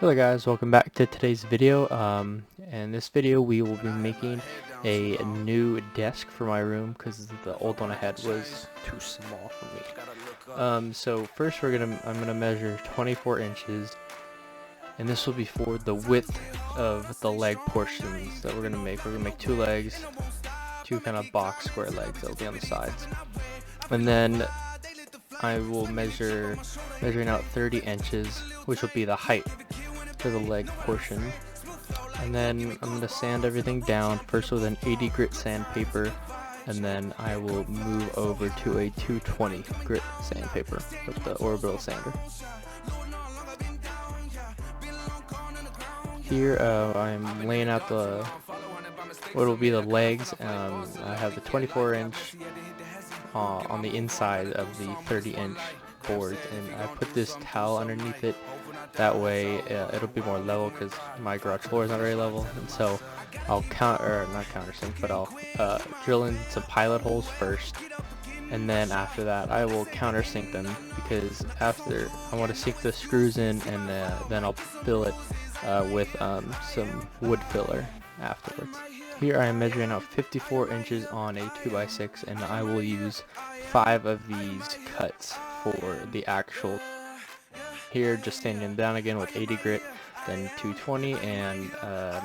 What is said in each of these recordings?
Hello guys, welcome back to today's video. In this video we will be making a new desk for my room because the old one I had was too small for me. So first I'm gonna measure 24 inches, and this will be for the width of the leg portions that we're gonna make. We're gonna make two legs, two kind of box square legs that'll be on the sides, and then I will measuring out 30 inches, which will be the height for the leg portion. And then I'm going to sand everything down first with an 80 grit sandpaper, and then I will move over to a 220 grit sandpaper with the orbital sander. Here I'm laying out what will be the legs. I have the 24 inch on the inside of the 30 inch board, and I put this towel underneath it. That way it'll be more level because my garage floor is not very level, and so I'll not countersink, but I'll drill in some pilot holes first, and then after that I will countersink them, because after I want to sink the screws in, and then I'll fill it with some wood filler afterwards. Here I am measuring out 54 inches on a 2x6, and I will use 5 of these cuts for the actual. Here just sanding them down again with 80 grit, then 220, and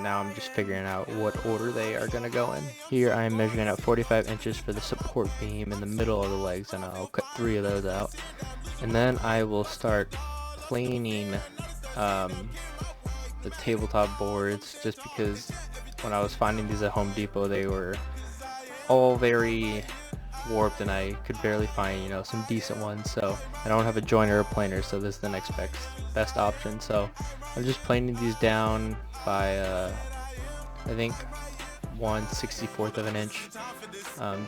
now I'm just figuring out what order they are going to go in. Here I am measuring out 45 inches for the support beam in the middle of the legs, and I'll cut 3 of those out. And then I will start planing the tabletop boards, just because when I was finding these at Home Depot they were all very warped and I could barely find some decent ones. So I don't have a joiner or planer, so this is the next best option. So I'm just planing these down by I think 1/64 of an inch,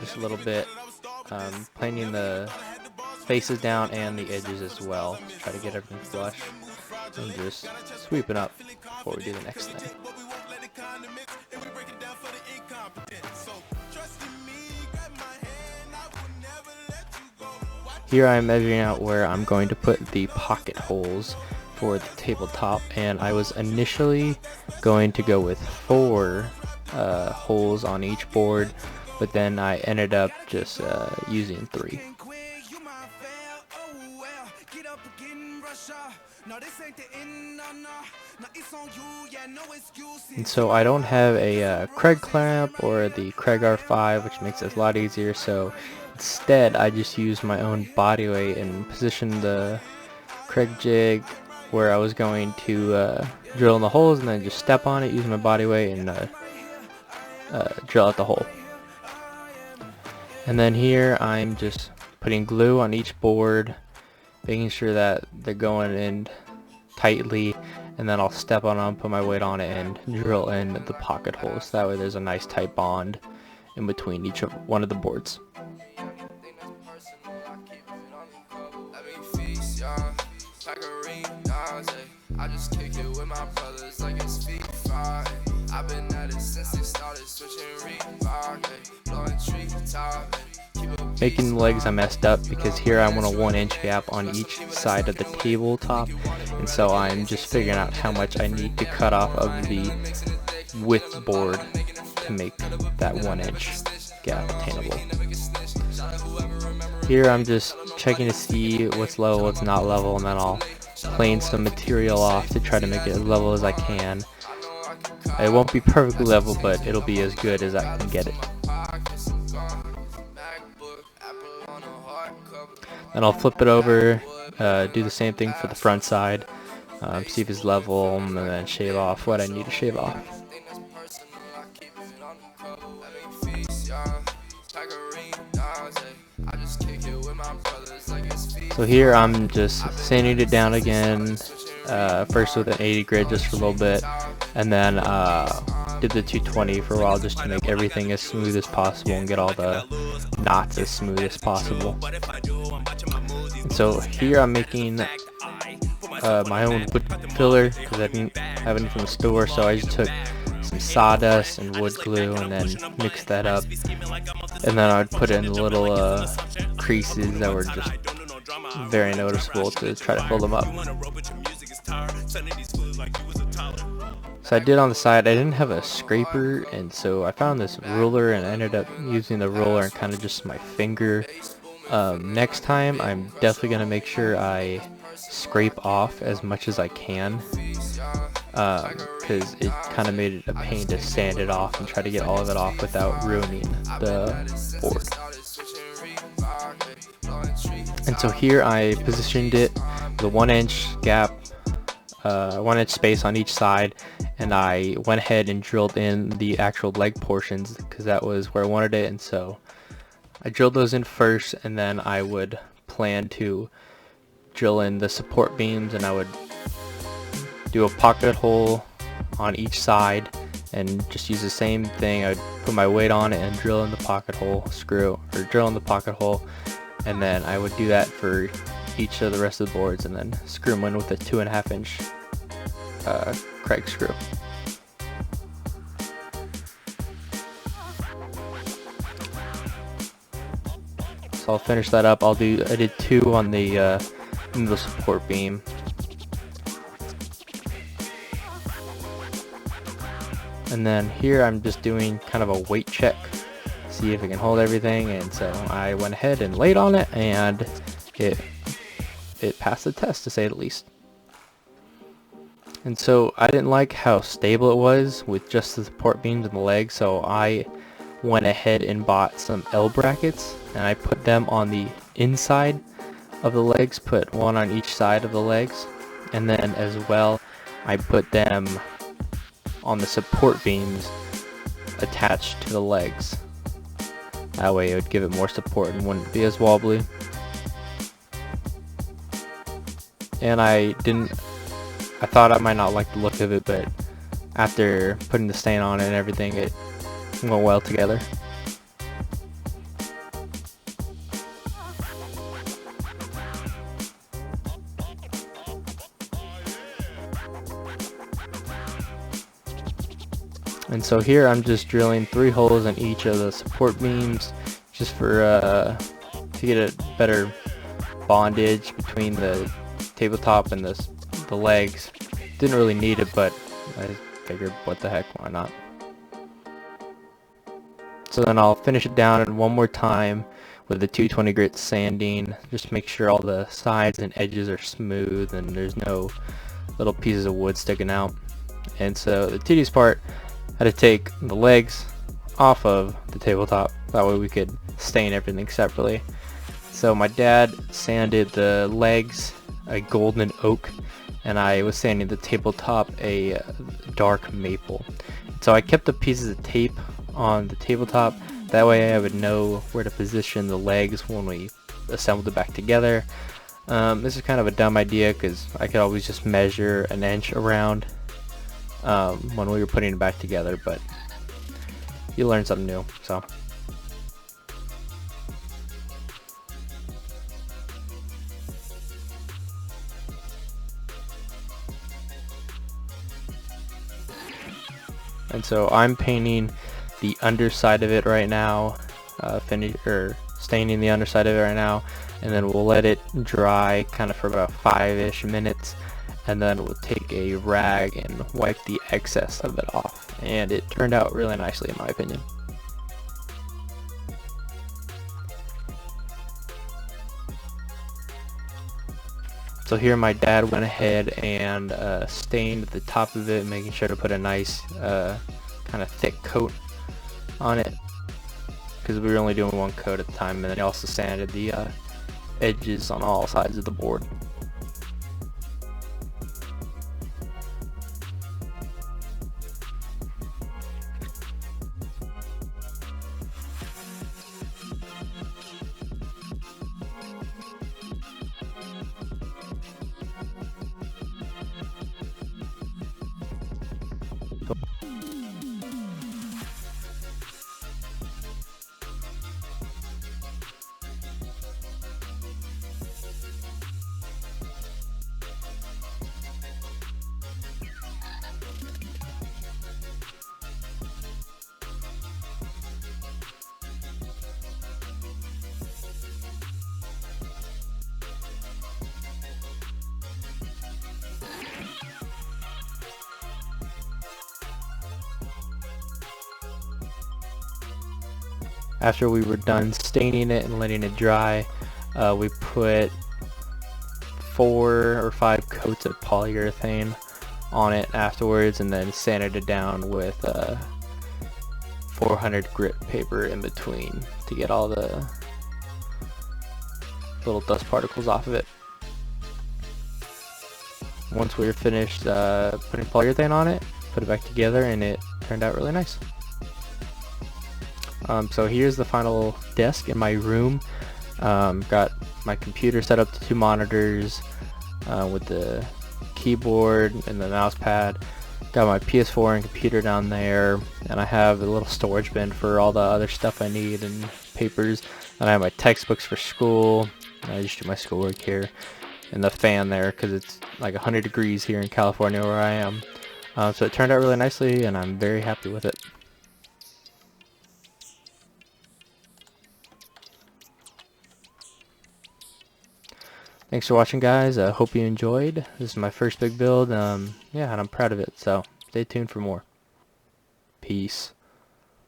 just a little bit, planing the faces down and the edges as well, try to get everything flush, and just sweep it up before we do the next thing. Here I am measuring out where I'm going to put the pocket holes for the tabletop, and I was initially going to go with 4 holes on each board, but then I ended up just using 3. And so I don't have a Kreg clamp or the Kreg R5, which makes it a lot easier, so instead I just used my own body weight and positioned the Kreg jig where I was going to drill in the holes, and then just step on it using my body weight and drill out the hole. And then here I'm just putting glue on each board, making sure that they're going in tightly, and then I'll step on them, put my weight on it, and drill in the pocket holes. That way there's a nice tight bond in between each of one of the boards. I just kick it with my brothers like it's FIFA. I've been at it since they started switching Making the legs I messed up, because here I want a 1-inch gap on each side of the tabletop, and so I'm just figuring out how much I need to cut off of the width board to make that 1-inch gap attainable. Here I'm just checking to see what's level, what's not level, and then I'll plane some material off to try to make it as level as I can. It won't be perfectly level, but it'll be as good as I can get it. Then I'll flip it over, do the same thing for the front side, see if it's level, and then shave off what I need to shave off. So here I'm just sanding it down again, first with an 80 grit just for a little bit, and then did the 220 for a while just to make everything as smooth as possible and get all the knots as smooth as possible. And so here I'm making my own wood filler, because I didn't have any from the store, so I just took some sawdust and wood glue and then mixed that up, and then I would put in little creases that were just very noticeable to try to fill them up. So I did on the side. I didn't have a scraper, and so I found this ruler and I ended up using the ruler and kind of just my finger. Next time I'm definitely gonna make sure I scrape off as much as I can, because it kind of made it a pain to sand it off and try to get all of it off without ruining the board. And so here I positioned it with a 1-inch gap, 1-inch space on each side, and I went ahead and drilled in the actual leg portions because that was where I wanted it. And so I drilled those in first, and then I would plan to drill in the support beams, and I would do a pocket hole on each side and just use the same thing. I would put my weight on it and drill in the pocket hole, drill in the pocket hole, and then I would do that for each of the rest of the boards, and then screw them in with a 2.5-inch Kreg screw. So I'll finish that up. I did 2 on the support beam. And then here I'm just doing kind of a weight check, see if it can hold everything, and so I went ahead and laid on it, and it passed the test, to say the least. And so I didn't like how stable it was with just the support beams and the legs, so I went ahead and bought some L brackets, and I put them on the inside of the legs, put one on each side of the legs, and then as well I put them on the support beams attached to the legs. That way it would give it more support and wouldn't be as wobbly. And I thought I might not like the look of it, but after putting the stain on it and everything, it went well together. And so here I'm just drilling 3 holes in each of the support beams, just for to get a better bondage between the tabletop and the legs. Didn't really need it, but I figured, what the heck, why not? So then I'll finish it down one more time with the 220 grit sanding, just make sure all the sides and edges are smooth and there's no little pieces of wood sticking out. And so the tedious part, I had to take the legs off of the tabletop, that way we could stain everything separately. So my dad sanded the legs a golden oak, and I was sanding the tabletop a dark maple. So I kept the pieces of tape on the tabletop, that way I would know where to position the legs when we assembled it back together. This is kind of a dumb idea because I could always just measure an inch around when we were putting it back together, but you learn something new. So and so I'm painting the underside of it right now, staining the underside of it right now, and then we'll let it dry kind of for about 5-ish minutes, and then we'll take a rag and wipe the excess of it off, and it turned out really nicely in my opinion. So here my dad went ahead and stained the top of it, making sure to put a nice kind of thick coat on it, because we were only doing 1 coat at the time, and then he also sanded the edges on all sides of the board. After we were done staining it and letting it dry, we put 4 or 5 coats of polyurethane on it afterwards, and then sanded it down with 400 grit paper in between to get all the little dust particles off of it. Once we were finished putting polyurethane on it, put it back together, and it turned out really nice. So here's the final desk in my room. Got my computer set up to 2 monitors with the keyboard and the mouse pad. Got my PS4 and computer down there, and I have a little storage bin for all the other stuff I need and papers. And I have my textbooks for school. I just do my schoolwork here, and the fan there because it's like 100 degrees here in California where I am. So it turned out really nicely, and I'm very happy with it. Thanks for watching, guys. I hope you enjoyed. This is my first big build. Yeah, and I'm proud of it, so stay tuned for more. Peace.